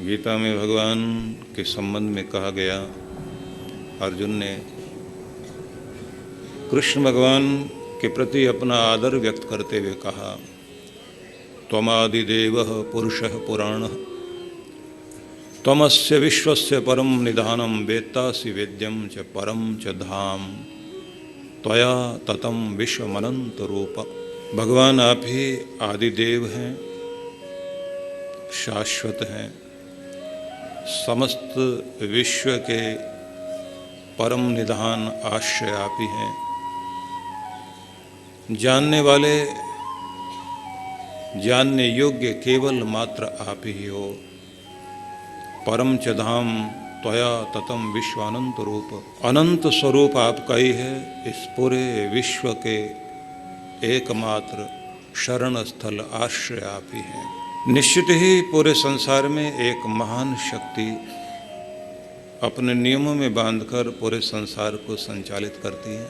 गीता में भगवान के संबंध में कहा गया, अर्जुन ने कृष्ण भगवान के प्रति अपना आदर व्यक्त करते हुए कहा, त्वमादिदेवः पुरुषः पुराणः त्वमस्य विश्वस्य परम निधानम वेत्तासि वेद्यम च परम च धाम त्वया ततम विश्वमनंत रूप। भगवान आप ही आदिदेव हैं, शाश्वत हैं, समस्त विश्व के परम निधान आश्रय आप ही हैं। जानने वाले, जानने योग्य केवल मात्र आप ही हो। परम च धाम त्वया ततम विश्वानंत रूप, अनंत स्वरूप आपका ही है। इस पूरे विश्व के एकमात्र शरण स्थल आश्रय आप ही हैं। निश्चित ही पूरे संसार में एक महान शक्ति अपने नियमों में बांधकर पूरे संसार को संचालित करती है।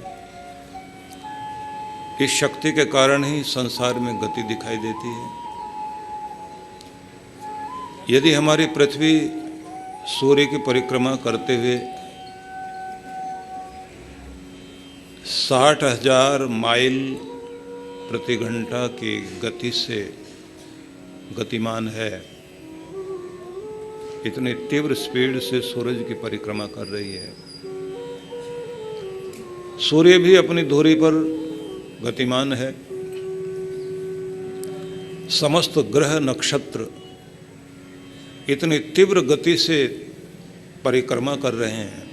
इस शक्ति के कारण ही संसार में गति दिखाई देती है। यदि हमारी पृथ्वी सूर्य की परिक्रमा करते हुए 60,000 माइल प्रति घंटा की गति से गतिमान है, इतनी तीव्र स्पीड से सूरज की परिक्रमा कर रही है, सूर्य भी अपनी धुरी पर गतिमान है, समस्त ग्रह नक्षत्र इतनी तीव्र गति से परिक्रमा कर रहे हैं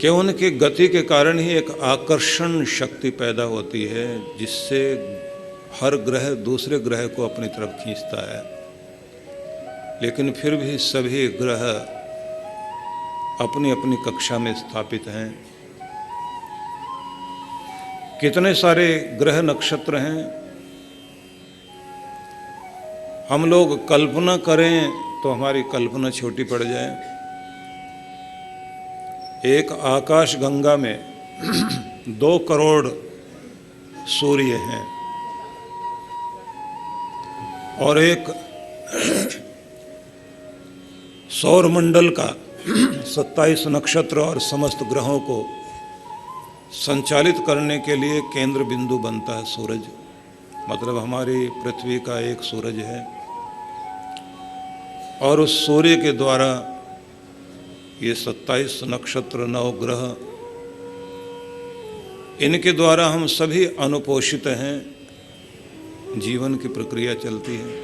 कि उनकी गति के कारण ही एक आकर्षण शक्ति पैदा होती है, जिससे हर ग्रह दूसरे ग्रह को अपनी तरफ खींचता है। लेकिन फिर भी सभी ग्रह अपनी अपनी कक्षा में स्थापित हैं। कितने सारे ग्रह नक्षत्र हैं, हम लोग कल्पना करें तो हमारी कल्पना छोटी पड़ जाए। एक आकाश गंगा में 2 करोड़ सूर्य हैं और एक सौरमंडल का 27 नक्षत्र और समस्त ग्रहों को संचालित करने के लिए केंद्र बिंदु बनता है सूरज। मतलब हमारी पृथ्वी का एक सूरज है और उस सूर्य के द्वारा ये 27 नक्षत्र, 9 ग्रह, इनके द्वारा हम सभी अनुपोषित हैं, जीवन की प्रक्रिया चलती है।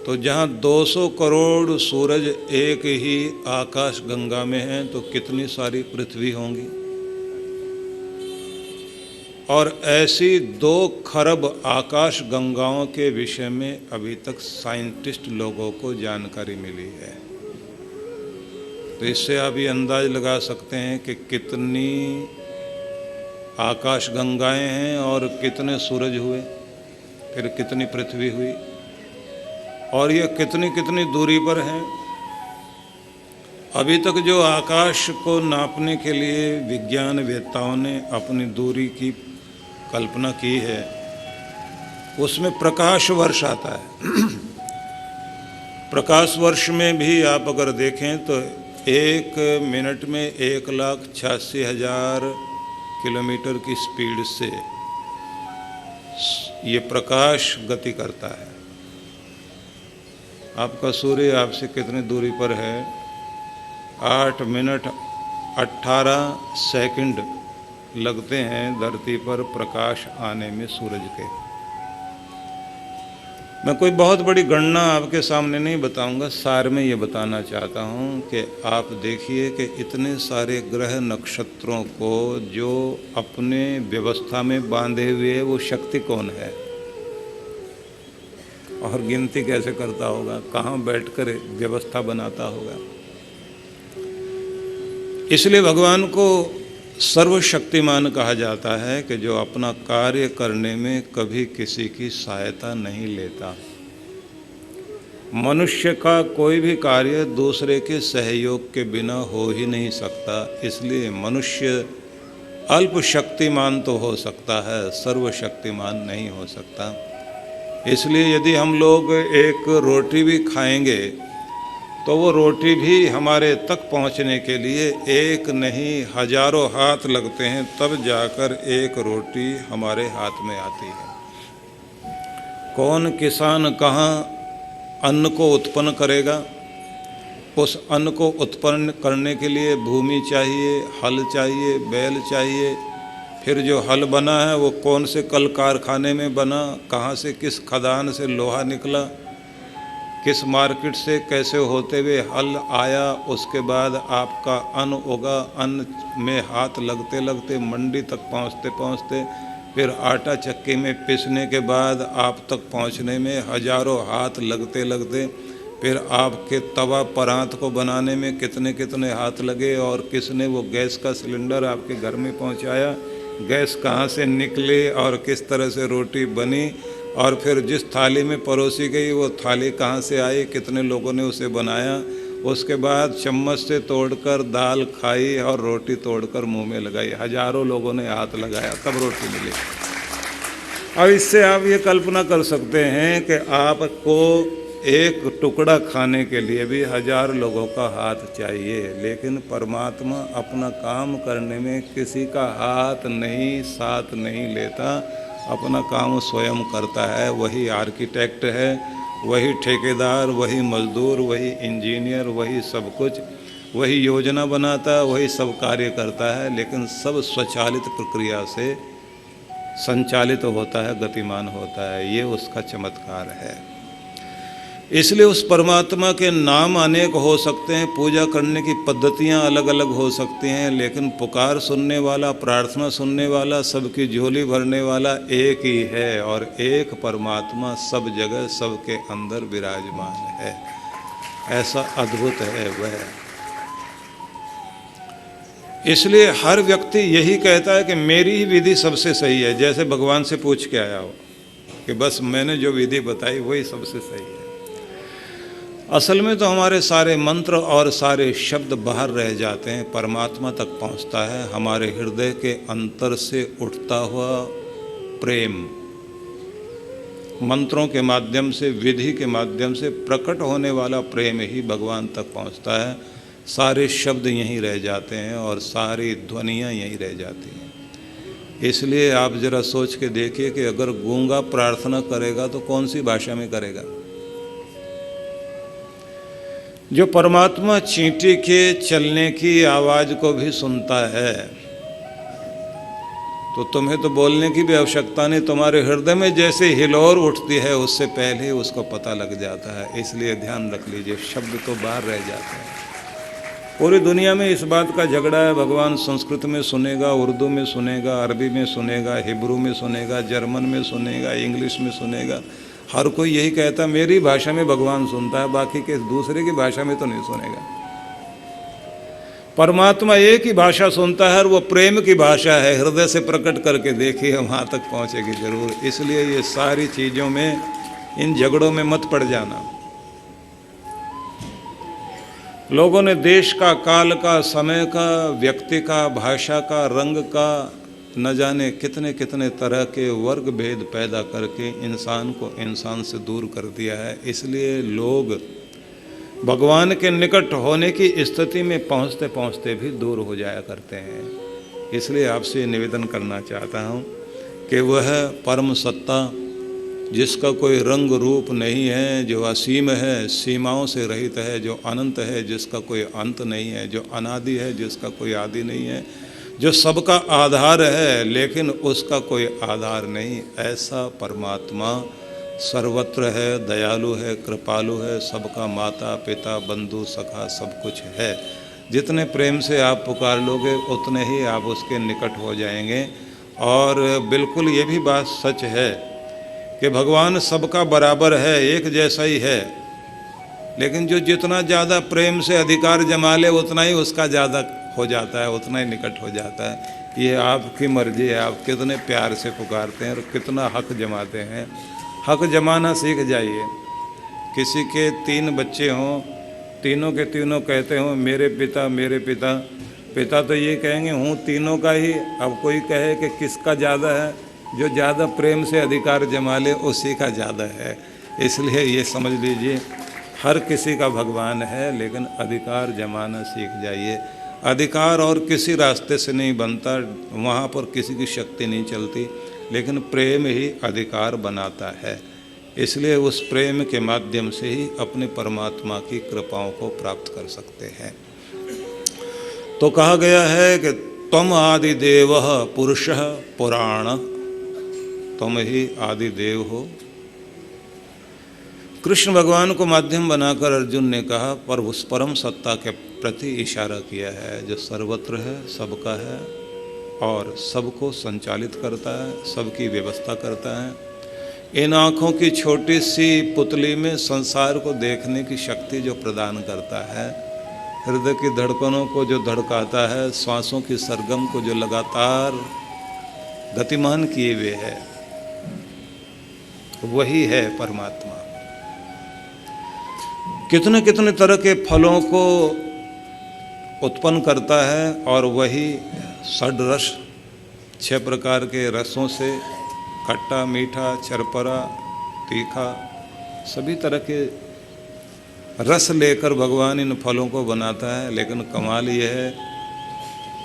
तो जहाँ 200 करोड़ सूरज एक ही आकाश गंगा में हैं, तो कितनी सारी पृथ्वी होंगी। और ऐसी 2 खरब आकाश गंगाओं के विषय में अभी तक साइंटिस्ट लोगों को जानकारी मिली है। तो इससे आप ये अंदाज लगा सकते हैं कि कितनी आकाश गंगाएं हैं और कितने सूरज हुए, फिर कितनी पृथ्वी हुई, और ये कितनी कितनी दूरी पर हैं। अभी तक जो आकाश को नापने के लिए विज्ञान वेत्ताओं ने अपनी दूरी की कल्पना की है, उसमें प्रकाश वर्ष आता है। प्रकाश वर्ष में भी आप अगर देखें तो 1 मिनट में 1,86,000 किलोमीटर की स्पीड से ये प्रकाश गति करता है। आपका सूर्य आपसे कितनी दूरी पर है? 8 मिनट 18 सेकंड लगते हैं धरती पर प्रकाश आने में सूरज के। मैं कोई बहुत बड़ी गणना आपके सामने नहीं बताऊंगा, सार में ये बताना चाहता हूँ कि आप देखिए कि इतने सारे ग्रह नक्षत्रों को जो अपने व्यवस्था में बांधे हुए है, वो शक्ति कौन है और गिनती कैसे करता होगा, कहाँ बैठकर व्यवस्था बनाता होगा। इसलिए भगवान को सर्वशक्तिमान कहा जाता है कि जो अपना कार्य करने में कभी किसी की सहायता नहीं लेता। मनुष्य का कोई भी कार्य दूसरे के सहयोग के बिना हो ही नहीं सकता। इसलिए मनुष्य अल्प शक्तिमान तो हो सकता है, सर्वशक्तिमान नहीं हो सकता। इसलिए यदि हम लोग एक रोटी भी खाएंगे तो वो रोटी भी हमारे तक पहुंचने के लिए एक नहीं हजारों हाथ लगते हैं, तब जाकर एक रोटी हमारे हाथ में आती है। कौन किसान कहाँ अन्न को उत्पन्न करेगा? उस अन्न को उत्पन्न करने के लिए भूमि चाहिए, हल चाहिए, बैल चाहिए। फिर जो हल बना है वो कौन से कल कारखाने में बना, कहाँ से किस खदान से लोहा निकला, किस मार्केट से कैसे होते हुए हल आया, उसके बाद आपका अन्न होगा। अन्न में हाथ लगते लगते मंडी तक पहुँचते पहुँचते फिर आटा चक्की में पीसने के बाद आप तक पहुँचने में हजारों हाथ लगते लगते फिर आपके तवा परात को बनाने में कितने कितने हाथ लगे, और किसने वो गैस का सिलेंडर आपके घर में पहुंचाया, गैस कहाँ से निकले और किस तरह से रोटी बनी, और फिर जिस थाली में परोसी गई वो थाली कहाँ से आई, कितने लोगों ने उसे बनाया। उसके बाद चम्मच से तोड़कर दाल खाई और रोटी तोड़कर मुंह में लगाई, हजारों लोगों ने हाथ लगाया तब रोटी मिली। अब इससे आप ये कल्पना कर सकते हैं कि आपको एक टुकड़ा खाने के लिए भी हजार लोगों का हाथ चाहिए, लेकिन परमात्मा अपना काम करने में किसी का हाथ नहीं साथ नहीं लेता, अपना काम स्वयं करता है। वही आर्किटेक्ट है, वही ठेकेदार, वही मजदूर, वही इंजीनियर, वही सब कुछ, वही योजना बनाता, वही सब कार्य करता है, लेकिन सब स्वचालित प्रक्रिया से संचालित होता है, गतिमान होता है। ये उसका चमत्कार है। इसलिए उस परमात्मा के नाम अनेक हो सकते हैं, पूजा करने की पद्धतियां अलग अलग हो सकती हैं, लेकिन पुकार सुनने वाला, प्रार्थना सुनने वाला, सबकी झोली भरने वाला एक ही है, और एक परमात्मा सब जगह सबके अंदर विराजमान है। ऐसा अद्भुत है वह। इसलिए हर व्यक्ति यही कहता है कि मेरी ही विधि सबसे सही है, जैसे भगवान से पूछ के आया हो कि बस मैंने जो विधि बताई वही सबसे सही है। असल में तो हमारे सारे मंत्र और सारे शब्द बाहर रह जाते हैं, परमात्मा तक पहुंचता है हमारे हृदय के अंतर से उठता हुआ प्रेम। मंत्रों के माध्यम से, विधि के माध्यम से प्रकट होने वाला प्रेम ही भगवान तक पहुंचता है। सारे शब्द यहीं रह जाते हैं और सारी ध्वनियाँ यहीं रह जाती हैं। इसलिए आप ज़रा सोच के देखिए कि अगर गूंगा प्रार्थना करेगा तो कौन सी भाषा में करेगा? जो परमात्मा चींटी के चलने की आवाज़ को भी सुनता है, तो तुम्हें तो बोलने की भी आवश्यकता नहीं, तुम्हारे हृदय में जैसे हिलोर उठती है उससे पहले ही उसको पता लग जाता है। इसलिए ध्यान रख लीजिए, शब्द तो बाहर रह जाते हैं। पूरी दुनिया में इस बात का झगड़ा है, भगवान संस्कृत में सुनेगा, उर्दू में सुनेगा, अरबी में सुनेगा, हिब्रू में सुनेगा, जर्मन में सुनेगा, इंग्लिश में सुनेगा। हर कोई यही कहता है मेरी भाषा में भगवान सुनता है, बाकी के दूसरे की भाषा में तो नहीं सुनेगा। परमात्मा एक ही भाषा सुनता है और वो प्रेम की भाषा है। हृदय से प्रकट करके देखिए, वहाँ तक पहुँचेगी जरूर। इसलिए ये सारी चीज़ों में, इन झगड़ों में मत पड़ जाना। लोगों ने देश का, काल का, समय का, व्यक्ति का, भाषा का, रंग का, न जाने कितने कितने तरह के वर्ग भेद पैदा करके इंसान को इंसान से दूर कर दिया है। इसलिए लोग भगवान के निकट होने की स्थिति में पहुंचते पहुंचते भी दूर हो जाया करते हैं। इसलिए आपसे निवेदन करना चाहता हूं कि वह परम सत्ता जिसका कोई रंग रूप नहीं है, जो असीम है, सीमाओं से रहित है, जो अनंत है, जिसका कोई अंत नहीं है, जो अनादि है, जिसका कोई आदि नहीं है, जो सबका आधार है लेकिन उसका कोई आधार नहीं, ऐसा परमात्मा सर्वत्र है, दयालु है, कृपालु है, सबका माता पिता बंधु सखा सब कुछ है। जितने प्रेम से आप पुकार लोगे उतने ही आप उसके निकट हो जाएंगे। और बिल्कुल ये भी बात सच है कि भगवान सबका बराबर है, एक जैसा ही है, लेकिन जो जितना ज़्यादा प्रेम से अधिकार जमा ले उतना ही उसका ज़्यादा हो जाता है, उतना ही निकट हो जाता है। ये आपकी मर्जी है, आप कितने प्यार से पुकारते हैं और कितना हक जमाते हैं। हक जमाना सीख जाइए। किसी के 3 बच्चे हों, तीनों के तीनों कहते हों मेरे पिता मेरे पिता, पिता तो ये कहेंगे हूँ तीनों का ही। अब कोई कहे कि किसका ज़्यादा है, जो ज़्यादा प्रेम से अधिकार जमा ले उसी का ज़्यादा है। इसलिए ये समझ लीजिए हर किसी का भगवान है, लेकिन अधिकार जमाना सीख जाइए। अधिकार और किसी रास्ते से नहीं बनता, वहाँ पर किसी की शक्ति नहीं चलती, लेकिन प्रेम ही अधिकार बनाता है। इसलिए उस प्रेम के माध्यम से ही अपने परमात्मा की कृपाओं को प्राप्त कर सकते हैं। तो कहा गया है कि त्वम आदि देव पुरुष पुराण, तुम ही आदि देव हो। कृष्ण भगवान को माध्यम बनाकर अर्जुन ने कहा, पर उस परम सत्ता के प्रति इशारा किया है जो सर्वत्र है, सबका है और सबको संचालित करता है, सबकी व्यवस्था करता है। इन आँखों की छोटी सी पुतली में संसार को देखने की शक्ति जो प्रदान करता है, हृदय की धड़कनों को जो धड़काता है, श्वासों की सरगम को जो लगातार गतिमान किए हुए है, वही है परमात्मा। कितने कितने तरह के फलों को उत्पन्न करता है और वही षड रस, 6 प्रकार के रसों से, खट्टा, मीठा, चरपरा, तीखा, सभी तरह के रस लेकर भगवान इन फलों को बनाता है। लेकिन कमाल यह है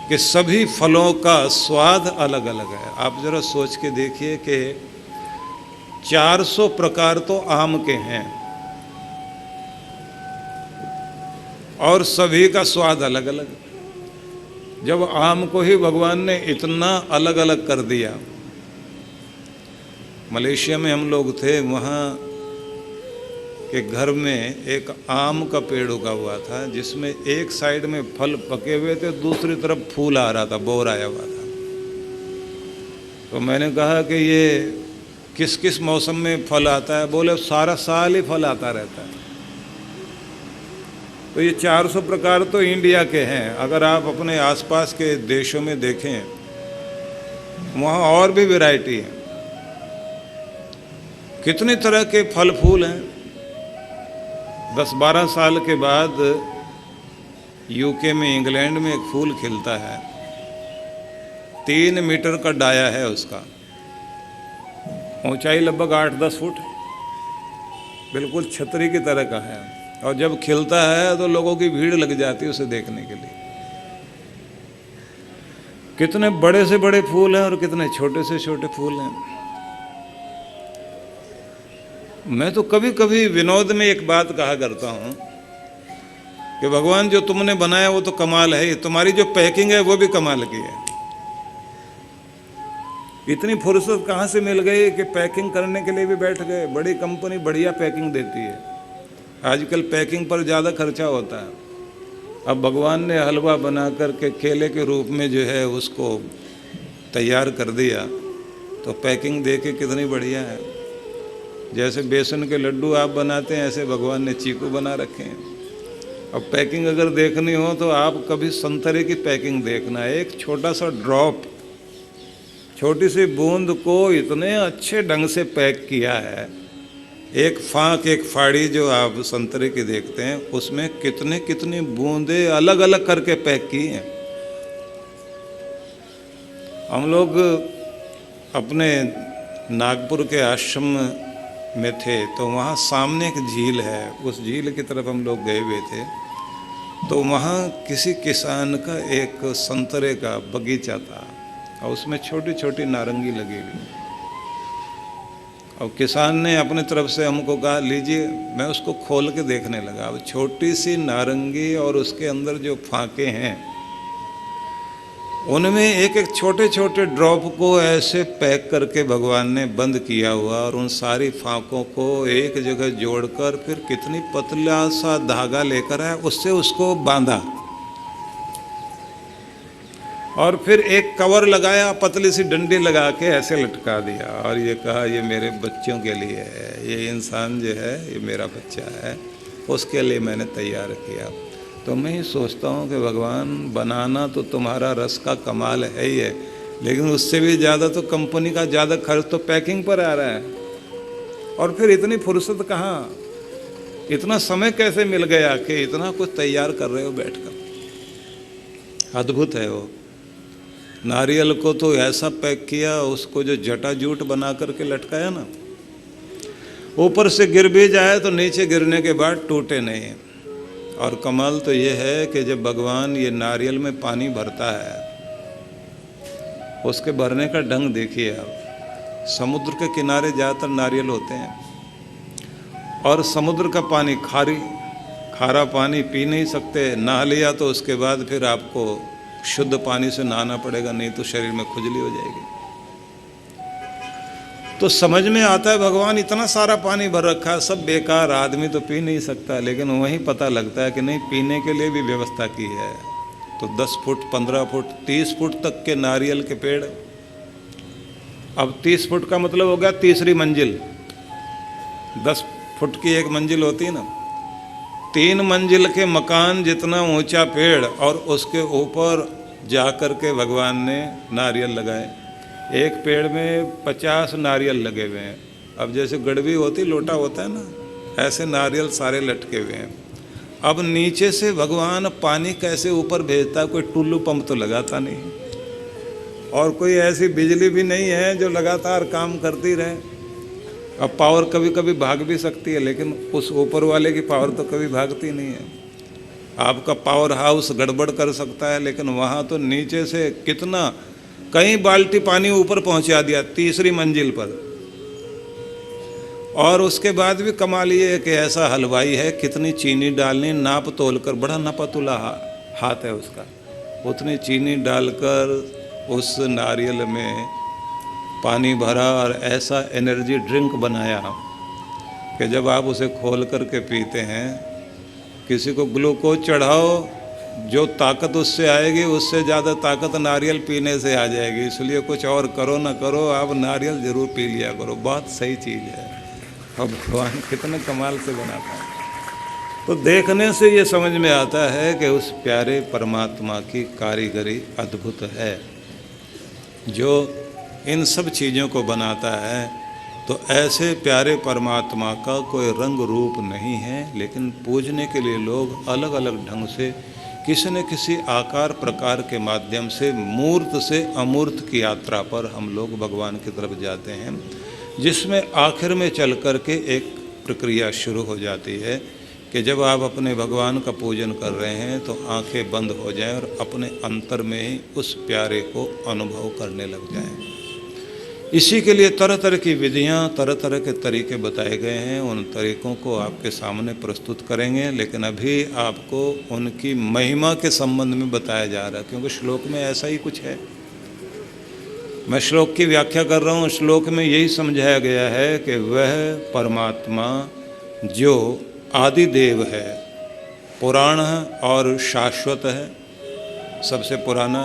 कि सभी फलों का स्वाद अलग अलग है। आप जरा सोच के देखिए कि 400 प्रकार तो आम के हैं और सभी का स्वाद अलग अलग। जब आम को ही भगवान ने इतना अलग अलग कर दिया, मलेशिया में हम लोग थे, वहाँ के घर में एक आम का पेड़ उगा हुआ था जिसमें एक साइड में फल पके हुए थे, दूसरी तरफ फूल आ रहा था, बोर आया हुआ था। तो मैंने कहा कि ये किस किस मौसम में फल आता है? बोले सारा साल ही फल आता रहता है। तो ये 400 प्रकार तो इंडिया के हैं। अगर आप अपने आसपास के देशों में देखें, वहाँ और भी वैरायटी है, कितनी तरह के फल फूल हैं। 10-12 साल के बाद यूके में, इंग्लैंड में एक फूल खिलता है, 3 मीटर का डाया है उसका, ऊंचाई लगभग 8-10 फुट, बिल्कुल छतरी की तरह का है। और जब खिलता है तो लोगों की भीड़ लग जाती है उसे देखने के लिए। कितने बड़े से बड़े फूल हैं और कितने छोटे से छोटे फूल हैं। मैं तो कभी कभी विनोद में एक बात कहा करता हूँ कि भगवान जो तुमने बनाया वो तो कमाल है, तुम्हारी जो पैकिंग है वो भी कमाल की है। इतनी फुर्सत कहाँ से मिल गई कि पैकिंग करने के लिए भी बैठ गए। बड़ी कंपनी बढ़िया पैकिंग देती है। आजकल पैकिंग पर ज़्यादा खर्चा होता है। अब भगवान ने हलवा बना कर के केले के रूप में जो है उसको तैयार कर दिया, तो पैकिंग देके कितनी बढ़िया है। जैसे बेसन के लड्डू आप बनाते हैं, ऐसे भगवान ने चीकू बना रखे हैं। अब पैकिंग अगर देखनी हो तो आप कभी संतरे की पैकिंग देखना। एक छोटा सा ड्रॉप, छोटी सी बूंद को इतने अच्छे ढंग से पैक किया है। एक फाँक, एक फाड़ी जो आप संतरे की देखते हैं, उसमें कितने कितनी बूंदे अलग अलग करके पैक की हैं। हम लोग अपने नागपुर के आश्रम में थे, तो वहाँ सामने एक झील है, उस झील की तरफ हम लोग गए हुए थे। तो वहाँ किसी किसान का एक संतरे का बगीचा था और उसमें छोटी छोटी नारंगी लगी हुई। और किसान ने अपने तरफ से हमको कहा लीजिए। मैं उसको खोल के देखने लगा। अब छोटी सी नारंगी और उसके अंदर जो फाँके हैं, उनमें एक एक छोटे छोटे ड्रॉप को ऐसे पैक करके भगवान ने बंद किया हुआ, और उन सारी फाँकों को एक जगह जोड़कर फिर कितनी पतला सा धागा लेकर आया, उससे उसको बांधा और फिर एक कवर लगाया, पतली सी डंडी लगा के ऐसे लटका दिया और ये कहा ये मेरे बच्चों के लिए है, ये इंसान जो है ये मेरा बच्चा है, उसके लिए मैंने तैयार किया। तो मैं ही सोचता हूँ कि भगवान बनाना तो तुम्हारा रस का कमाल है ही है, लेकिन उससे भी ज़्यादा तो कंपनी का ज़्यादा खर्च तो पैकिंग पर आ रहा है। और फिर इतनी फुर्सत कहाँ, इतना समय कैसे मिल गया कि इतना कुछ तैयार कर रहे हो बैठकर। अद्भुत है वो। नारियल को तो ऐसा पैक किया, उसको जो जटाजूट बना करके लटकाया ना, ऊपर से गिर भी जाए तो नीचे गिरने के बाद टूटे नहीं। और कमाल तो ये है कि जब भगवान ये नारियल में पानी भरता है, उसके भरने का ढंग देखिए आप। समुद्र के किनारे ज़्यादातर नारियल होते हैं और समुद्र का पानी खारा पानी पी नहीं सकते। नहा लिया तो उसके बाद फिर आपको शुद्ध पानी से नहाना पड़ेगा, नहीं तो शरीर में खुजली हो जाएगी। तो समझ में आता है भगवान इतना सारा पानी भर रखा है, सब बेकार, आदमी तो पी नहीं सकता। लेकिन वहीं पता लगता है कि नहीं, पीने के लिए भी व्यवस्था की है। तो 10 फुट, 15 फुट, 30 फुट तक के नारियल के पेड़। अब 30 फुट का मतलब हो गया तीसरी मंजिल। 10 फुट की एक मंजिल होती है ना, 3 मंजिल के मकान जितना ऊंचा पेड़, और उसके ऊपर जाकर के भगवान ने नारियल लगाए। एक पेड़ में 50 नारियल लगे हुए हैं। अब जैसे गड़बी होती, लोटा होता है ना, ऐसे नारियल सारे लटके हुए हैं। अब नीचे से भगवान पानी कैसे ऊपर भेजता? कोई टुल्लू पंप तो लगाता नहीं, और कोई ऐसी बिजली भी नहीं है जो लगातार काम करती रहे। अब पावर कभी कभी भाग भी सकती है, लेकिन उस ऊपर वाले की पावर तो कभी भागती नहीं है। आपका पावर हाउस गड़बड़ कर सकता है, लेकिन वहाँ तो नीचे से कितना, कई बाल्टी पानी ऊपर पहुँचा दिया 3री मंजिल पर। और उसके बाद भी कमाल ये है कि ऐसा हलवाई है, कितनी चीनी डालनी, नाप तोल कर, बड़ा नपातुला हाथ है उसका, उतनी चीनी डालकर उस नारियल में पानी भरा और ऐसा एनर्जी ड्रिंक बनाया कि जब आप उसे खोल करके पीते हैं, किसी को ग्लूकोज चढ़ाओ, जो ताकत उससे आएगी उससे ज़्यादा ताकत नारियल पीने से आ जाएगी। इसलिए कुछ और करो ना करो, आप नारियल ज़रूर पी लिया करो, बहुत सही चीज़ है। और भगवान कितने कमाल से बनाता है। तो देखने से ये समझ में आता है कि उस प्यारे परमात्मा की कारीगरी अद्भुत है, जो इन सब चीज़ों को बनाता है। तो ऐसे प्यारे परमात्मा का कोई रंग रूप नहीं है, लेकिन पूजने के लिए लोग अलग अलग ढंग से, किसी न किसी आकार प्रकार के माध्यम से, मूर्त से अमूर्त की यात्रा पर हम लोग भगवान की तरफ जाते हैं, जिसमें आखिर में चल कर के एक प्रक्रिया शुरू हो जाती है कि जब आप अपने भगवान का पूजन कर रहे हैं तो आंखें बंद हो जाएं और अपने अंतर में ही उस प्यारे को अनुभव करने लग जाएं। इसी के लिए तरह तरह की विधियां, तरह तरह के तरीके बताए गए हैं। उन तरीकों को आपके सामने प्रस्तुत करेंगे, लेकिन अभी आपको उनकी महिमा के संबंध में बताया जा रहा है, क्योंकि श्लोक में ऐसा ही कुछ है। मैं श्लोक की व्याख्या कर रहा हूँ। श्लोक में यही समझाया गया है कि वह परमात्मा जो आदिदेव है, पुराण और शाश्वत है, सबसे पुराना,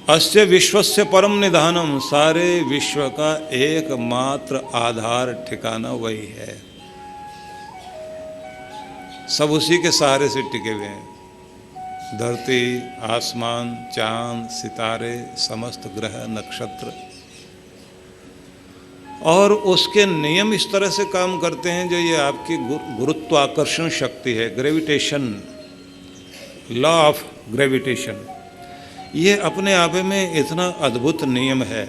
अस्य विश्वस्य परम निधानम, सारे विश्व का एकमात्र आधार ठिकाना वही है। सब उसी के सहारे से टिके हुए हैं। धरती, आसमान, चांद, सितारे, समस्त ग्रह, नक्षत्र, और उसके नियम इस तरह से काम करते हैं, जो ये आपकी गुरुत्वाकर्षण शक्ति है, ग्रेविटेशन, लॉ ऑफ ग्रेविटेशन, ये अपने आप में इतना अद्भुत नियम है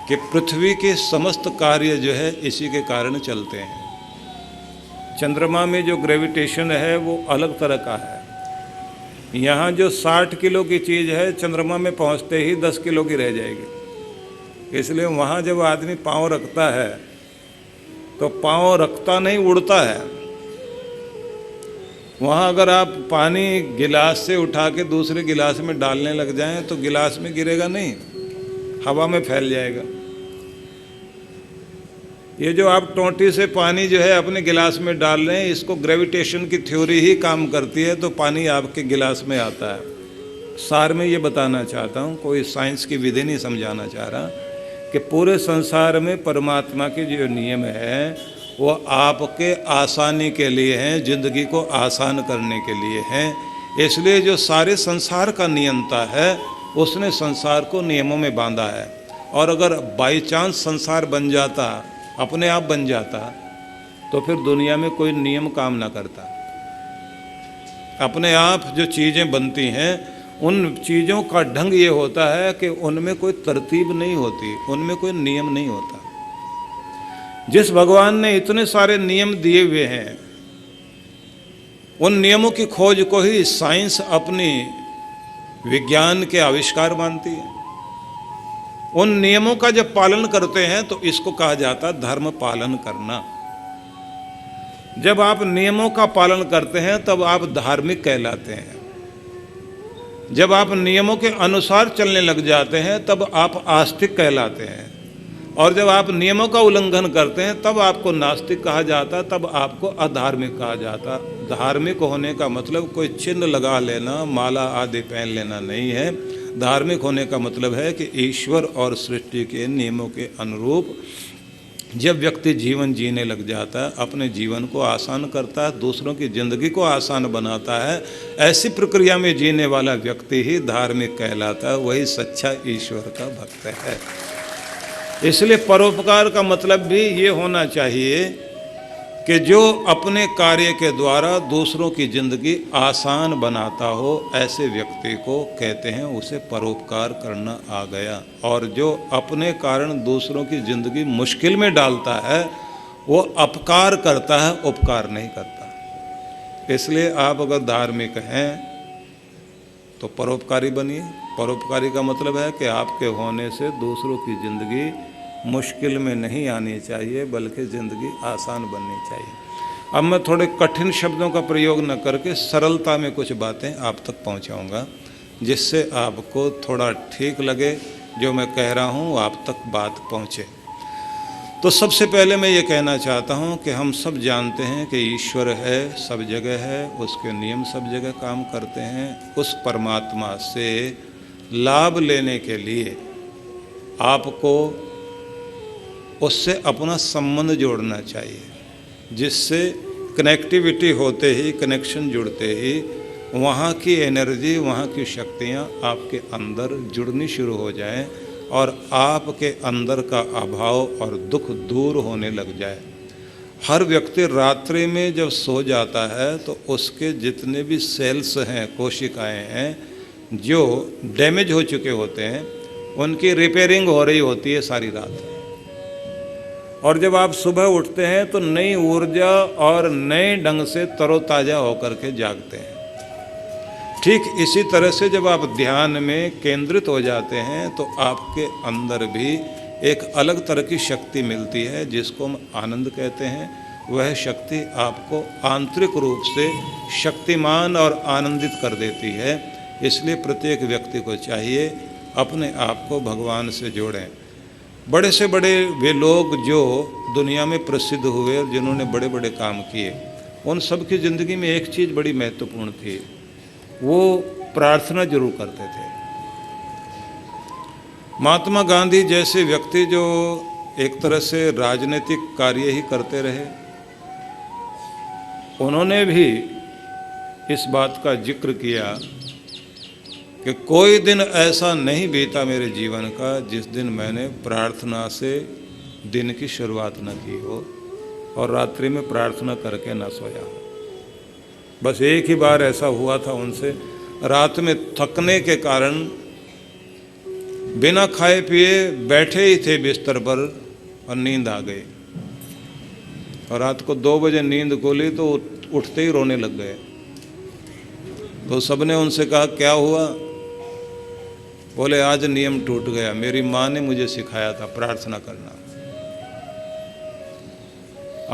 कि पृथ्वी के समस्त कार्य जो है इसी के कारण चलते हैं। चंद्रमा में जो ग्रेविटेशन है वो अलग तरह का है। यहाँ जो 60 किलो की चीज़ है, चंद्रमा में पहुँचते ही 10 किलो की रह जाएगी। इसलिए वहाँ जब आदमी पाँव रखता है तो पाँव रखता नहीं, उड़ता है। वहाँ अगर आप पानी गिलास से उठा के दूसरे गिलास में डालने लग जाएं तो गिलास में गिरेगा नहीं, हवा में फैल जाएगा। ये जो आप टोंटी से पानी जो है अपने गिलास में डाल रहे हैं, इसको ग्रेविटेशन की थ्योरी ही काम करती है, तो पानी आपके गिलास में आता है। सार में ये बताना चाहता हूँ, कोई साइंस की विधि नहीं समझाना चाह रहा, कि पूरे संसार में परमात्मा के जो नियम है वो आपके आसानी के लिए हैं, जिंदगी को आसान करने के लिए हैं। इसलिए जो सारे संसार का नियंता है उसने संसार को नियमों में बांधा है। और अगर बाई चांस संसार बन जाता, अपने आप बन जाता, तो फिर दुनिया में कोई नियम काम ना करता। अपने आप जो चीज़ें बनती हैं उन चीज़ों का ढंग ये होता है कि उनमें कोई तरतीब नहीं होती, उनमें कोई नियम नहीं होता। जिस भगवान ने इतने सारे नियम दिए हुए हैं, उन नियमों की खोज को ही साइंस अपनी विज्ञान के आविष्कार मानती है। उन नियमों का जब पालन करते हैं तो इसको कहा जाता है धर्म पालन करना। जब आप नियमों का पालन करते हैं तब आप धार्मिक कहलाते हैं। जब आप नियमों के अनुसार चलने लग जाते हैं तब आप आस्तिक कहलाते हैं। और जब आप नियमों का उल्लंघन करते हैं तब आपको नास्तिक कहा जाता, तब आपको अधार्मिक कहा जाता। धार्मिक होने का मतलब कोई चिन्ह लगा लेना, माला आदि पहन लेना नहीं है। धार्मिक होने का मतलब है कि ईश्वर और सृष्टि के नियमों के अनुरूप जब व्यक्ति जीवन जीने लग जाता है, अपने जीवन को आसान करता है, दूसरों की ज़िंदगी को आसान बनाता है, ऐसी प्रक्रिया में जीने वाला व्यक्ति ही धार्मिक कहलाता है, वही सच्चा ईश्वर का भक्त है। इसलिए परोपकार का मतलब भी ये होना चाहिए कि जो अपने कार्य के द्वारा दूसरों की ज़िंदगी आसान बनाता हो, ऐसे व्यक्ति को कहते हैं उसे परोपकार करना आ गया। और जो अपने कारण दूसरों की ज़िंदगी मुश्किल में डालता है वो अपकार करता है, उपकार नहीं करता। इसलिए आप अगर धार्मिक हैं तो परोपकारी बनिए। परोपकारी का मतलब है कि आपके होने से दूसरों की ज़िंदगी मुश्किल में नहीं आनी चाहिए, बल्कि ज़िंदगी आसान बननी चाहिए। अब मैं थोड़े कठिन शब्दों का प्रयोग न करके सरलता में कुछ बातें आप तक पहुंचाऊंगा, जिससे आपको थोड़ा ठीक लगे, जो मैं कह रहा हूं आप तक बात पहुंचे। तो सबसे पहले मैं ये कहना चाहता हूं कि हम सब जानते हैं कि ईश्वर है, सब जगह है, उसके नियम सब जगह काम करते हैं। उस परमात्मा से लाभ लेने के लिए आपको उससे अपना संबंध जोड़ना चाहिए, जिससे कनेक्टिविटी होते ही, कनेक्शन जुड़ते ही वहाँ की एनर्जी, वहाँ की शक्तियाँ आपके अंदर जुड़नी शुरू हो जाएं और आपके अंदर का अभाव और दुख दूर होने लग जाए। हर व्यक्ति रात्रि में जब सो जाता है तो उसके जितने भी सेल्स हैं, कोशिकाएं हैं, जो डैमेज हो चुके होते हैं, उनकी रिपेयरिंग हो रही होती है सारी रात। और जब आप सुबह उठते हैं तो नई ऊर्जा और नए ढंग से तरोताज़ा होकर के जागते हैं। ठीक इसी तरह से जब आप ध्यान में केंद्रित हो जाते हैं तो आपके अंदर भी एक अलग तरह की शक्ति मिलती है, जिसको हम आनंद कहते हैं। वह शक्ति आपको आंतरिक रूप से शक्तिमान और आनंदित कर देती है। इसलिए प्रत्येक व्यक्ति को चाहिए अपने आप को भगवान से जोड़ें। बड़े से बड़े वे लोग जो दुनिया में प्रसिद्ध हुए और जिन्होंने बड़े बड़े काम किए, उन सब की ज़िंदगी में एक चीज़ बड़ी महत्वपूर्ण थी, वो प्रार्थना जरूर करते थे। महात्मा गांधी जैसे व्यक्ति जो एक तरह से राजनीतिक कार्य ही करते रहे, उन्होंने भी इस बात का जिक्र किया कि कोई दिन ऐसा नहीं बीता मेरे जीवन का जिस दिन मैंने प्रार्थना से दिन की शुरुआत न की हो और रात्रि में प्रार्थना करके न सोया हो। बस एक ही बार ऐसा हुआ था उनसे, रात में थकने के कारण बिना खाए पिए बैठे ही थे बिस्तर पर और नींद आ गई। और रात को 2 बजे नींद खुली तो उठते ही रोने लग गए। तो सबने उनसे कहा क्या हुआ? बोले आज नियम टूट गया, मेरी माँ ने मुझे सिखाया था प्रार्थना करना,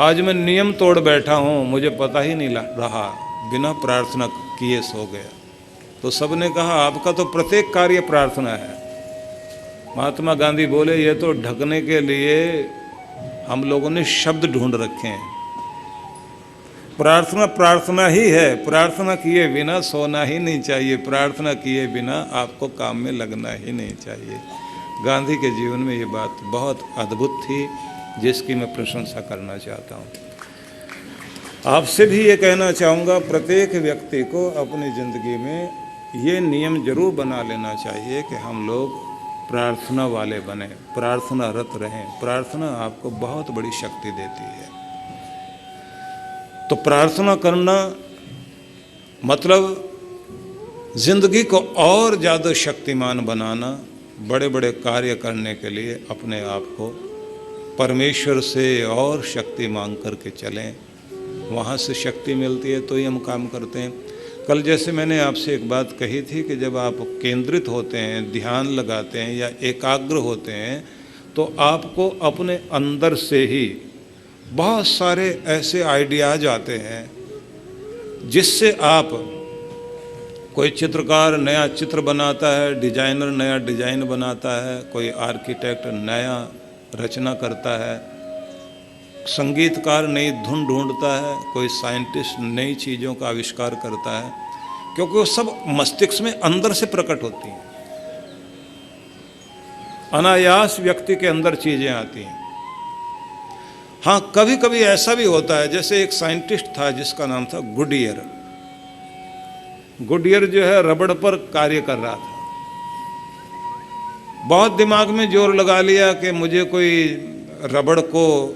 आज मैं नियम तोड़ बैठा हूँ, मुझे पता ही नहीं रहा, बिना प्रार्थना किए सो गया। तो सबने कहा आपका तो प्रत्येक कार्य प्रार्थना है। महात्मा गांधी बोले ये तो ढकने के लिए हम लोगों ने शब्द ढूंढ रखे हैं। प्रार्थना प्रार्थना ही है, प्रार्थना किए बिना सोना ही नहीं चाहिए, प्रार्थना किए बिना आपको काम में लगना ही नहीं चाहिए। गांधी के जीवन में ये बात बहुत अद्भुत थी, जिसकी मैं प्रशंसा करना चाहता हूँ। आपसे भी ये कहना चाहूँगा, प्रत्येक व्यक्ति को अपनी ज़िंदगी में ये नियम जरूर बना लेना चाहिए कि हम लोग प्रार्थना वाले बने, प्रार्थना रत रहें। प्रार्थना आपको बहुत बड़ी शक्ति देती है। तो प्रार्थना करना मतलब जिंदगी को और ज़्यादा शक्तिमान बनाना, बड़े बड़े कार्य करने के लिए अपने आप को परमेश्वर से और शक्ति मांग करके चलें। वहाँ से शक्ति मिलती है तो ही हम काम करते हैं। कल जैसे मैंने आपसे एक बात कही थी कि जब आप केंद्रित होते हैं, ध्यान लगाते हैं या एकाग्र होते हैं, तो आपको अपने अंदर से ही बहुत सारे ऐसे आइडियाज आते हैं जिससे आप, कोई चित्रकार नया चित्र बनाता है, डिजाइनर नया डिजाइन बनाता है, कोई आर्किटेक्ट नया रचना करता है, संगीतकार नई धुन ढूंढता है, कोई साइंटिस्ट नई चीज़ों का आविष्कार करता है, क्योंकि वो सब मस्तिष्क में अंदर से प्रकट होती हैं। अनायास व्यक्ति के अंदर चीज़ें आती हैं। हाँ, कभी कभी ऐसा भी होता है, जैसे एक साइंटिस्ट था जिसका नाम था गुडियर। गुडियर जो है रबड़ पर कार्य कर रहा था। बहुत दिमाग में जोर लगा लिया कि मुझे कोई रबड़ को,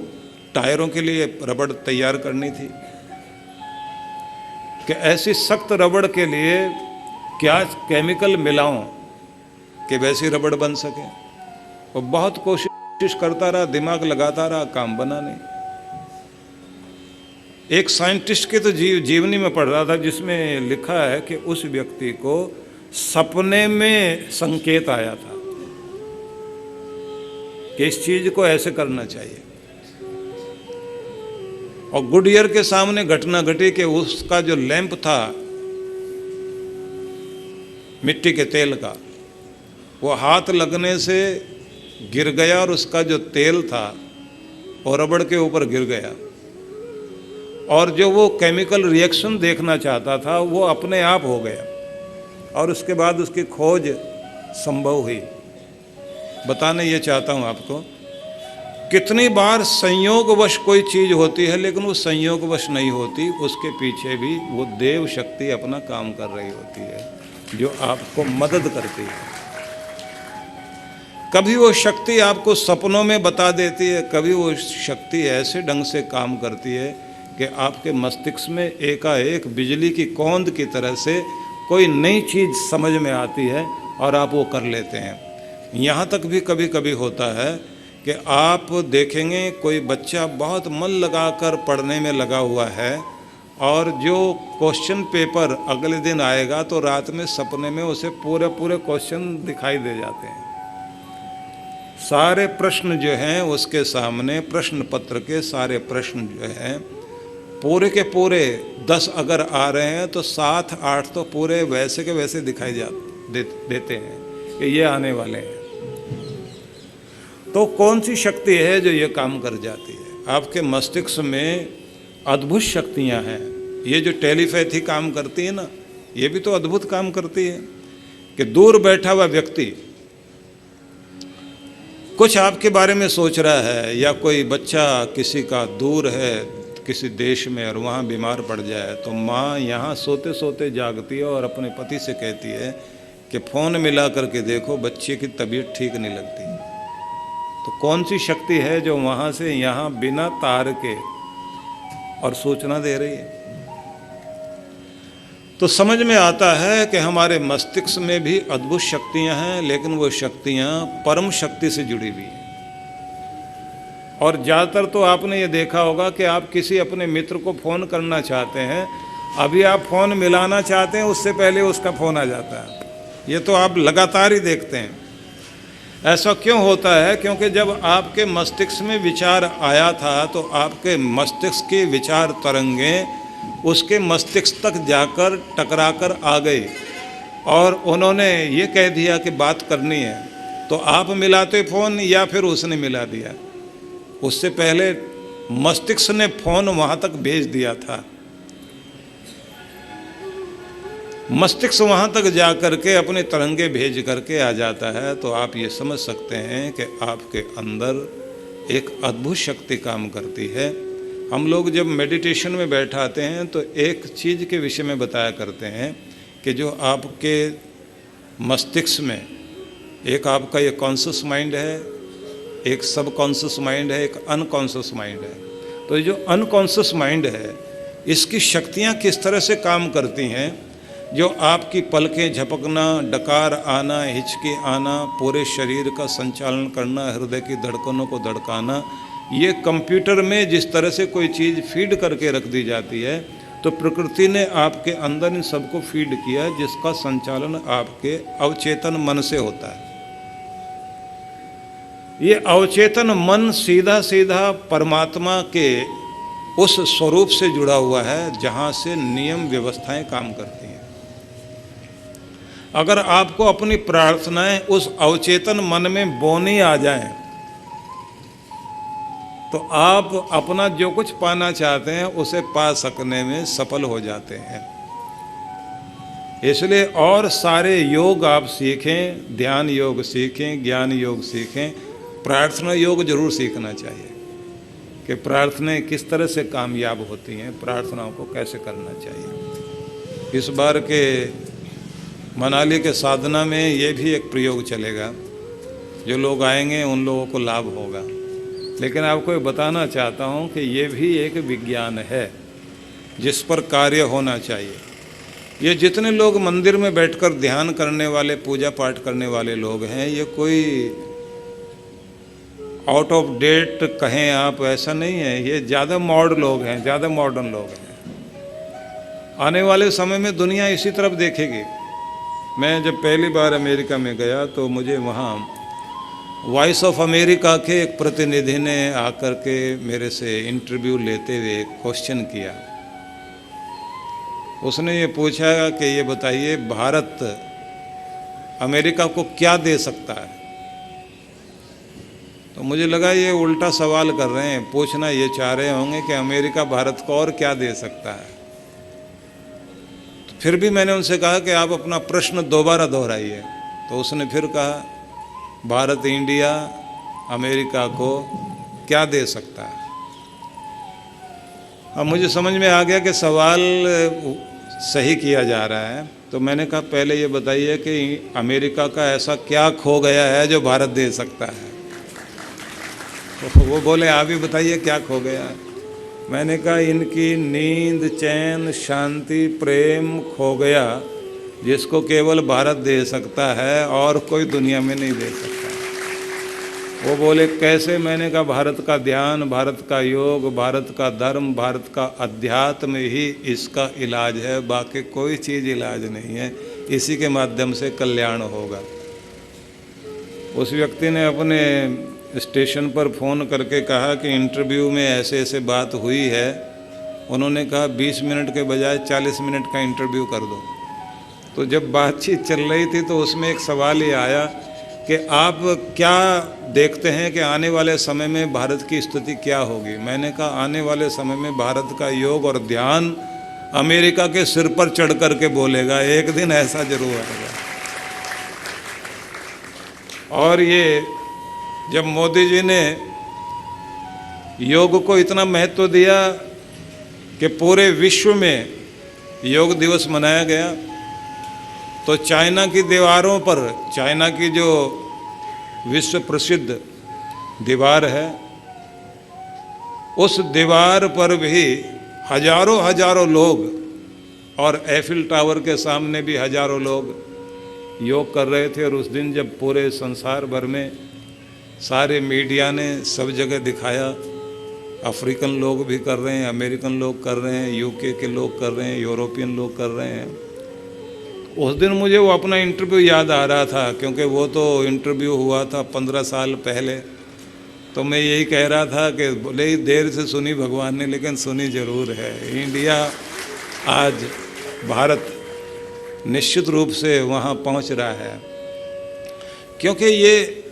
टायरों के लिए रबड़ तैयार करनी थी, कि ऐसी सख्त रबड़ के लिए क्या केमिकल मिलाऊं कि वैसी रबड़ बन सके। वो बहुत कोशिश करता रहा, दिमाग लगाता रहा, काम बना नहीं। एक साइंटिस्ट के तो जीवनी में पढ़ रहा था जिसमें लिखा है कि उस व्यक्ति को सपने में संकेत आया था कि इस चीज को ऐसे करना चाहिए, और गुडियर के सामने घटना घटी कि उसका जो लैंप था मिट्टी के तेल का, वो हाथ लगने से गिर गया और उसका जो तेल था वो रबड़ के ऊपर गिर गया, और जो वो केमिकल रिएक्शन देखना चाहता था वो अपने आप हो गया, और उसके बाद उसकी खोज संभव हुई। बताने ये चाहता हूँ आपको, कितनी बार संयोगवश कोई चीज़ होती है लेकिन वो संयोगवश नहीं होती, उसके पीछे भी वो देव शक्ति अपना काम कर रही होती है जो आपको मदद करती है। कभी वो शक्ति आपको सपनों में बता देती है, कभी वो शक्ति ऐसे ढंग से काम करती है कि आपके मस्तिष्क में एकाएक बिजली की कौंद की तरह से कोई नई चीज़ समझ में आती है और आप वो कर लेते हैं। यहाँ तक भी कभी कभी होता है कि आप देखेंगे कोई बच्चा बहुत मन लगाकर पढ़ने में लगा हुआ है, और जो क्वेश्चन पेपर अगले दिन आएगा तो रात में सपने में उसे पूरे क्वेश्चन दिखाई दे जाते हैं। सारे प्रश्न जो हैं उसके सामने, प्रश्न पत्र के सारे प्रश्न जो हैं पूरे के पूरे 10 अगर आ रहे हैं तो 7-8 तो पूरे वैसे के वैसे दिखाई देते हैं कि ये आने वाले हैं। तो कौन सी शक्ति है जो ये काम कर जाती है? आपके मस्तिष्क में अद्भुत शक्तियां हैं। ये जो टेलीपैथी काम करती है ना, ये भी तो अद्भुत काम करती है कि दूर बैठा हुआ व्यक्ति कुछ आपके बारे में सोच रहा है, या कोई बच्चा किसी का दूर है किसी देश में और वहाँ बीमार पड़ जाए, तो माँ यहाँ सोते सोते जागती है और अपने पति से कहती है कि फ़ोन मिला करके देखो, बच्चे की तबीयत ठीक नहीं लगती। तो कौन सी शक्ति है जो वहाँ से यहाँ बिना तार के और सूचना दे रही है? तो समझ में आता है कि हमारे मस्तिष्क में भी अद्भुत शक्तियाँ हैं, लेकिन वो शक्तियाँ परम शक्ति से जुड़ी हुई हैं। और ज़्यादातर तो आपने ये देखा होगा कि आप किसी अपने मित्र को फ़ोन करना चाहते हैं, अभी आप फ़ोन मिलाना चाहते हैं, उससे पहले उसका फ़ोन आ जाता है। ये तो आप लगातार ही देखते हैं। ऐसा क्यों होता है? क्योंकि जब आपके मस्तिष्क में विचार आया था तो आपके मस्तिष्क की विचार तरंगें उसके मस्तिष्क तक जाकर टकराकर आ गई, और उन्होंने ये कह दिया कि बात करनी है। तो आप मिलाते फ़ोन या फिर उसने मिला दिया? उससे पहले मस्तिष्क ने फ़ोन वहाँ तक भेज दिया था। मस्तिष्क वहाँ तक जा कर के अपने तरंगे भेज करके आ जाता है। तो आप ये समझ सकते हैं कि आपके अंदर एक अद्भुत शक्ति काम करती है। हम लोग जब मेडिटेशन में बैठाते हैं तो एक चीज़ के विषय में बताया करते हैं कि जो आपके मस्तिष्क में, एक आपका ये कॉन्शियस माइंड है, एक सब कॉन्शियस माइंड है, एक अनकॉन्शियस माइंड है। तो ये जो अनकॉन्शियस माइंड है, इसकी शक्तियाँ किस तरह से काम करती हैं जो आपकी पलकें झपकना, डकार आना, हिचकी आना, पूरे शरीर का संचालन करना, हृदय की धड़कनों को धड़काना, ये कंप्यूटर में जिस तरह से कोई चीज़ फीड करके रख दी जाती है, तो प्रकृति ने आपके अंदर इन सबको फीड किया, जिसका संचालन आपके अवचेतन मन से होता है। ये अवचेतन मन सीधा सीधा परमात्मा के उस स्वरूप से जुड़ा हुआ है जहाँ से नियम व्यवस्थाएं काम करती हैं। अगर आपको अपनी प्रार्थनाएं उस अवचेतन मन में बोनी आ जाएं, तो आप अपना जो कुछ पाना चाहते हैं उसे पा सकने में सफल हो जाते हैं। इसलिए और सारे योग आप सीखें, ध्यान योग सीखें, ज्ञान योग सीखें, प्रार्थना योग जरूर सीखना चाहिए कि प्रार्थनाएं किस तरह से कामयाब होती हैं, प्रार्थनाओं को कैसे करना चाहिए। इस बार के मनाली के साधना में ये भी एक प्रयोग चलेगा, जो लोग आएंगे उन लोगों को लाभ होगा। लेकिन आपको ये बताना चाहता हूँ कि ये भी एक विज्ञान है जिस पर कार्य होना चाहिए। ये जितने लोग मंदिर में बैठकर ध्यान करने वाले, पूजा पाठ करने वाले लोग हैं, ये कोई आउट ऑफ डेट कहें आप, ऐसा नहीं है। ये ज़्यादा मॉडर्न लोग हैं, ज़्यादा मॉडर्न लोग हैं। आने वाले समय में दुनिया इसी तरफ देखेगी। मैं जब पहली बार अमेरिका में गया तो मुझे वहाँ वॉइस ऑफ अमेरिका के एक प्रतिनिधि ने आकर के मेरे से इंटरव्यू लेते हुए क्वेश्चन किया। उसने ये पूछा कि ये बताइए, भारत अमेरिका को क्या दे सकता है? तो मुझे लगा ये उल्टा सवाल कर रहे हैं, पूछना ये चाह रहे होंगे कि अमेरिका भारत को और क्या दे सकता है। तो फिर भी मैंने उनसे कहा कि आप अपना प्रश्न दोबारा दोहराइए। तो उसने फिर कहा, भारत इंडिया अमेरिका को क्या दे सकता है? अब मुझे समझ में आ गया कि सवाल सही किया जा रहा है। तो मैंने कहा, पहले ये बताइए कि अमेरिका का ऐसा क्या खो गया है जो भारत दे सकता है? तो वो बोले, आप ही बताइए क्या खो गया। मैंने कहा, इनकी नींद, चैन, शांति, प्रेम खो गया, जिसको केवल भारत दे सकता है और कोई दुनिया में नहीं दे सकता। वो बोले, कैसे? मैंने कहा, भारत का ध्यान, भारत का योग, भारत का धर्म, भारत का अध्यात्म ही इसका इलाज है, बाकी कोई चीज़ इलाज नहीं है। इसी के माध्यम से कल्याण होगा। उस व्यक्ति ने अपने स्टेशन पर फ़ोन करके कहा कि इंटरव्यू में ऐसे ऐसे बात हुई है। उन्होंने कहा 20 मिनट के बजाय 40 मिनट का इंटरव्यू कर दो। तो जब बातचीत चल रही थी तो उसमें एक सवाल ये आया कि आप क्या देखते हैं कि आने वाले समय में भारत की स्थिति क्या होगी? मैंने कहा, आने वाले समय में भारत का योग और ध्यान अमेरिका के सिर पर चढ़ करके बोलेगा, एक दिन ऐसा जरूर आएगा। और ये जब मोदी जी ने योग को इतना महत्व दिया कि पूरे विश्व में योग दिवस मनाया गया, तो चाइना की दीवारों पर, चाइना की जो विश्व प्रसिद्ध दीवार है, उस दीवार पर भी हजारों हजारों लोग, और एफिल टावर के सामने भी हजारों लोग योग कर रहे थे। और उस दिन जब पूरे संसार भर में सारे मीडिया ने सब जगह दिखाया, अफ्रीकन लोग भी कर रहे हैं, अमेरिकन लोग कर रहे हैं, यूके के लोग कर रहे हैं, यूरोपियन लोग कर रहे हैं। उस दिन मुझे वो अपना इंटरव्यू याद आ रहा था, क्योंकि वो तो इंटरव्यू हुआ था 15 साल पहले। तो मैं यही कह रहा था कि भले ही देर से सुनी भगवान ने, लेकिन सुनी ज़रूर है। इंडिया आज, भारत निश्चित रूप से वहाँ पहुँच रहा है, क्योंकि ये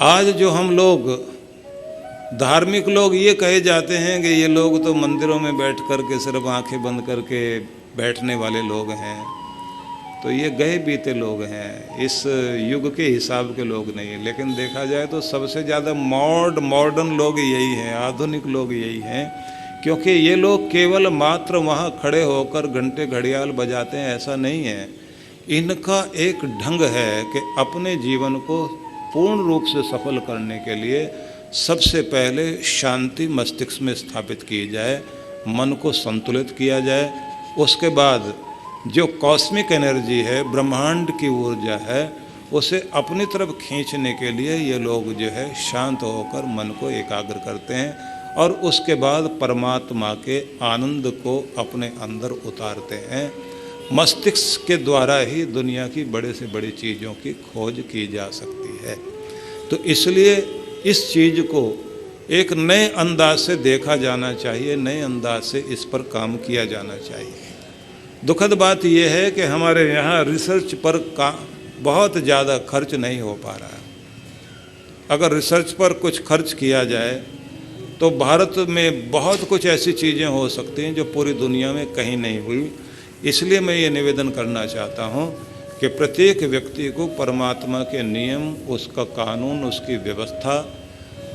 आज जो हम लोग धार्मिक लोग ये कहे जाते हैं कि ये लोग तो मंदिरों में बैठ कर के सिर्फ आंखें बंद करके बैठने वाले लोग हैं, तो ये गए बीते लोग हैं, इस युग के हिसाब के लोग नहीं हैं। लेकिन देखा जाए तो सबसे ज़्यादा मॉडर्न लोग यही हैं, आधुनिक लोग यही हैं, क्योंकि ये लोग केवल मात्र वहाँ खड़े होकर घंटे घड़ियाल बजाते हैं, ऐसा नहीं है। इनका एक ढंग है कि अपने जीवन को पूर्ण रूप से सफल करने के लिए सबसे पहले शांति मस्तिष्क में स्थापित की जाए, मन को संतुलित किया जाए, उसके बाद जो कॉस्मिक एनर्जी है, ब्रह्मांड की ऊर्जा है, उसे अपनी तरफ खींचने के लिए ये लोग जो है शांत होकर मन को एकाग्र करते हैं और उसके बाद परमात्मा के आनंद को अपने अंदर उतारते हैं। मस्तिष्क के द्वारा ही दुनिया की बड़े से बड़ी चीज़ों की खोज की जा सकती है। तो इसलिए इस चीज़ को एक नए अंदाज से देखा जाना चाहिए, नए अंदाज से इस पर काम किया जाना चाहिए। दुखद बात यह है कि हमारे यहाँ रिसर्च पर बहुत ज़्यादा खर्च नहीं हो पा रहा है। अगर रिसर्च पर कुछ खर्च किया जाए तो भारत में बहुत कुछ ऐसी चीज़ें हो सकती हैं जो पूरी दुनिया में कहीं नहीं हुई। इसलिए मैं ये निवेदन करना चाहता हूँ कि प्रत्येक व्यक्ति को परमात्मा के नियम, उसका कानून, उसकी व्यवस्था,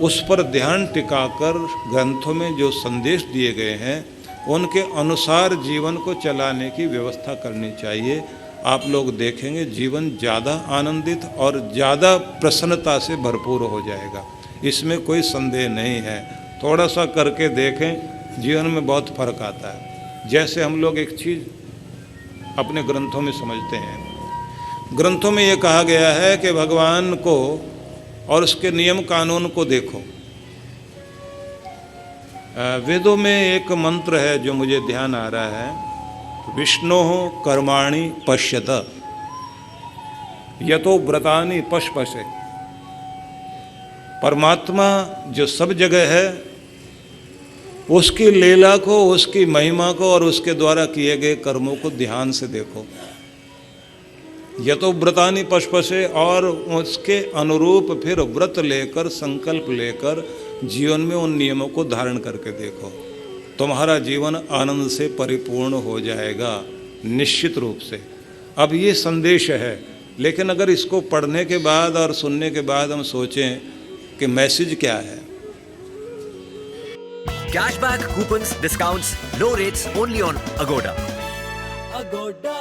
उस पर ध्यान टिकाकर ग्रंथों में जो संदेश दिए गए हैं उनके अनुसार जीवन को चलाने की व्यवस्था करनी चाहिए। आप लोग देखेंगे जीवन ज़्यादा आनंदित और ज़्यादा प्रसन्नता से भरपूर हो जाएगा, इसमें कोई संदेह नहीं है। थोड़ा सा करके देखें, जीवन में बहुत फर्क आता है। जैसे हम लोग एक चीज़ अपने ग्रंथों में समझते हैं, ग्रंथों में ये कहा गया है कि भगवान को और उसके नियम कानून को देखो। वेदों में एक मंत्र है जो मुझे ध्यान आ रहा है, विष्णोः कर्माणि पश्यत यतो व्रतानि पशपशे। परमात्मा जो सब जगह है, उसकी लीला को, उसकी महिमा को और उसके द्वारा किए गए कर्मों को ध्यान से देखो। यतो व्रतानि पशपशे, और उसके अनुरूप फिर व्रत लेकर, संकल्प लेकर जीवन में उन नियमों को धारण करके देखो। तुम्हारा जीवन आनंद से परिपूर्ण हो जाएगा निश्चित रूप से। अब ये संदेश है, लेकिन अगर इसको पढ़ने के बाद और सुनने के बाद हम सोचें कि मैसेज क्या है। Cashback, coupons, discounts, low rates only on Agoda. Agoda.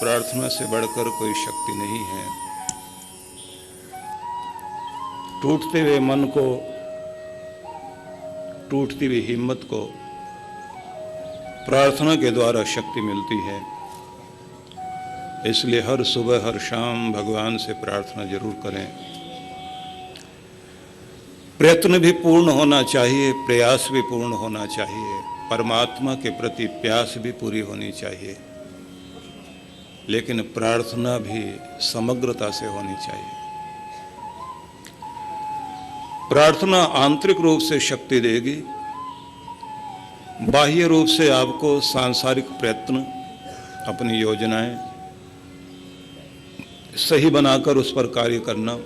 प्रार्थना से बढ़कर कोई शक्ति नहीं है। टूटते हुए मन को, टूटती हुई हिम्मत को प्रार्थना के द्वारा शक्ति मिलती है। इसलिए हर सुबह हर शाम भगवान से प्रार्थना जरूर करें। प्रयत्न भी पूर्ण होना चाहिए, प्रयास भी पूर्ण होना चाहिए, परमात्मा के प्रति प्यास भी पूरी होनी चाहिए, लेकिन प्रार्थना भी समग्रता से होनी चाहिए। प्रार्थना आंतरिक रूप से शक्ति देगी, बाह्य रूप से आपको सांसारिक प्रयत्न, अपनी योजनाएं सही बनाकर उस पर कार्य करना,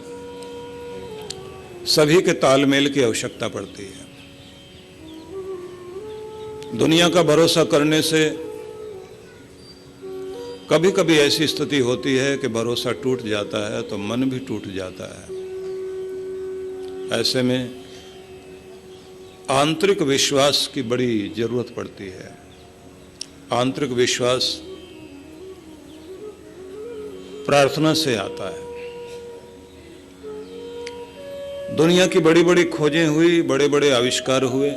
सभी के तालमेल की आवश्यकता पड़ती है। दुनिया का भरोसा करने से कभी कभी ऐसी स्थिति होती है कि भरोसा टूट जाता है तो मन भी टूट जाता है। ऐसे में आंतरिक विश्वास की बड़ी जरूरत पड़ती है। आंतरिक विश्वास प्रार्थना से आता है। दुनिया की बड़ी बड़ी खोजें हुई, बड़े बड़े आविष्कार हुए,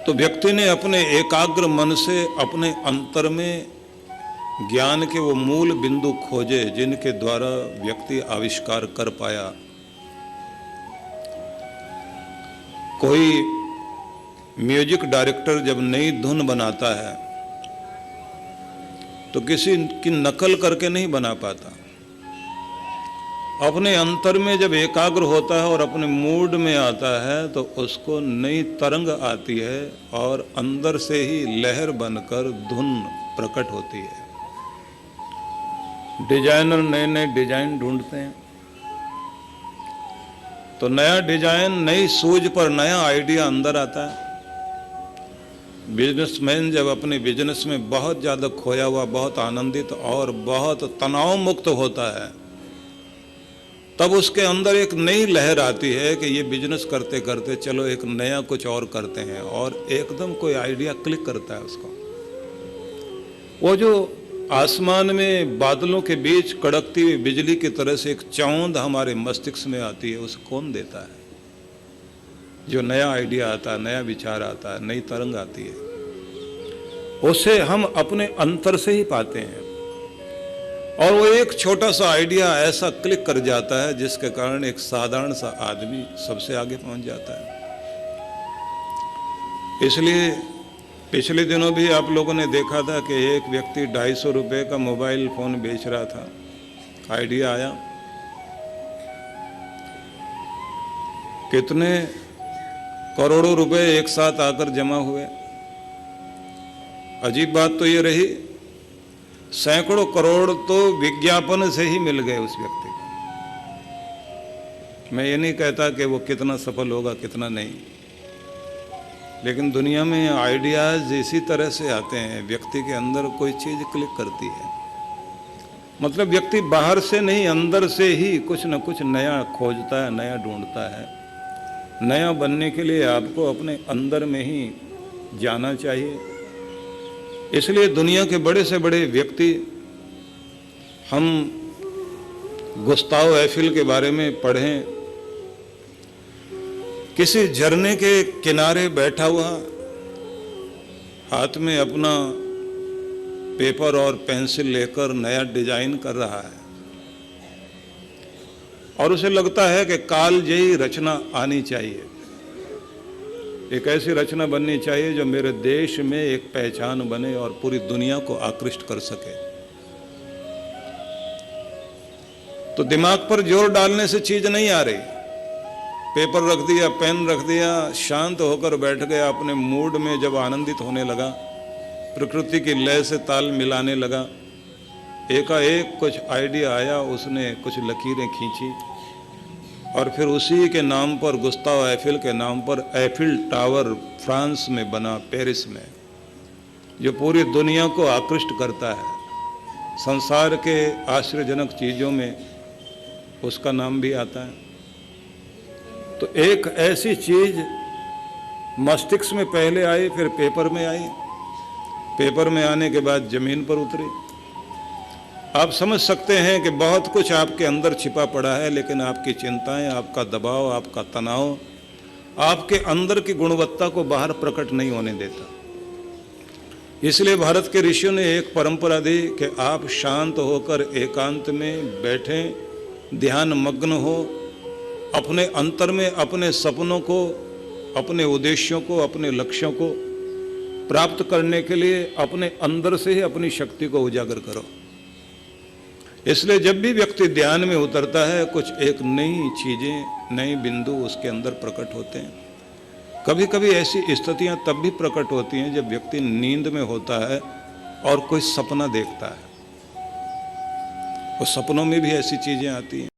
तो व्यक्ति ने अपने एकाग्र मन से अपने अंतर में ज्ञान के वो मूल बिंदु खोजे जिनके द्वारा व्यक्ति आविष्कार कर पाया। कोई म्यूजिक डायरेक्टर जब नई धुन बनाता है तो किसी की नकल करके नहीं बना पाता। अपने अंतर में जब एकाग्र होता है और अपने मूड में आता है तो उसको नई तरंग आती है और अंदर से ही लहर बनकर धुन प्रकट होती है। डिजाइनर नए नए डिजाइन ढूंढते हैं तो नया डिजाइन, नई सूझ पर नया आइडिया अंदर आता है। बिजनेसमैन जब अपने बिजनेस में बहुत ज़्यादा खोया हुआ, बहुत आनंदित और बहुत तनाव मुक्त होता है, तब उसके अंदर एक नई लहर आती है कि ये बिजनेस करते करते चलो एक नया कुछ और करते हैं, और एकदम कोई आइडिया क्लिक करता है उसको। वो जो आसमान में बादलों के बीच कड़कती हुई बिजली की तरह से एक चौंध हमारे मस्तिष्क में आती है, उसे कौन देता है? जो नया आइडिया आता है, नया विचार आता है, नई तरंग आती है, उसे हम अपने अंतर से ही पाते हैं। और वो एक छोटा सा आइडिया ऐसा क्लिक कर जाता है जिसके कारण एक साधारण सा आदमी सबसे आगे पहुंच जाता है। इसलिए पिछले दिनों भी आप लोगों ने देखा था कि एक व्यक्ति 250 रुपये का मोबाइल फोन बेच रहा था। आइडिया आया, कितने करोड़ों रुपए एक साथ आकर जमा हुए। अजीब बात तो ये रही, सैकड़ों करोड़ तो विज्ञापन से ही मिल गए उस व्यक्ति को। मैं ये नहीं कहता कि वो कितना सफल होगा कितना नहीं, लेकिन दुनिया में आइडियाज इसी तरह से आते हैं। व्यक्ति के अंदर कोई चीज क्लिक करती है, मतलब व्यक्ति बाहर से नहीं अंदर से ही कुछ न कुछ नया खोजता है, नया ढूंढता है। नया बनने के लिए आपको अपने अंदर में ही जाना चाहिए। इसलिए दुनिया के बड़े से बड़े व्यक्ति, हम गुस्ताव एफिल के बारे में पढ़ें, किसी झरने के किनारे बैठा हुआ, हाथ में अपना पेपर और पेंसिल लेकर नया डिजाइन कर रहा है, और उसे लगता है कि कालजयी रचना आनी चाहिए, एक ऐसी रचना बननी चाहिए जो मेरे देश में एक पहचान बने और पूरी दुनिया को आकृष्ट कर सके। तो दिमाग पर जोर डालने से चीज नहीं आ रही। पेपर रख दिया, पेन रख दिया, शांत होकर बैठ गया, अपने मूड में जब आनंदित होने लगा, प्रकृति की लय से ताल मिलाने लगा, एकाएक कुछ आइडिया आया, उसने कुछ लकीरें खींची, और फिर उसी के नाम पर, गुस्ताव एफिल के नाम पर, एफिल टावर फ्रांस में बना, पेरिस में, जो पूरी दुनिया को आकृष्ट करता है। संसार के आश्चर्यजनक चीजों में उसका नाम भी आता है। तो एक ऐसी चीज मस्तिष्क में पहले आई, फिर पेपर में आई, पेपर में आने के बाद जमीन पर उतरी। आप समझ सकते हैं कि बहुत कुछ आपके अंदर छिपा पड़ा है, लेकिन आपकी चिंताएं, आपका दबाव, आपका तनाव आपके अंदर की गुणवत्ता को बाहर प्रकट नहीं होने देता। इसलिए भारत के ऋषियों ने एक परंपरा दी कि आप शांत होकर एकांत में बैठें, ध्यान मग्न हो, अपने अंतर में अपने सपनों को, अपने उद्देश्यों को, अपने लक्ष्यों को प्राप्त करने के लिए अपने अंदर से ही अपनी शक्ति को उजागर करो। इसलिए जब भी व्यक्ति ध्यान में उतरता है, कुछ एक नई चीजें, नए बिंदु उसके अंदर प्रकट होते हैं। कभी कभी ऐसी स्थितियां तब भी प्रकट होती हैं जब व्यक्ति नींद में होता है और कोई सपना देखता है, और सपनों में भी ऐसी चीजें आती हैं।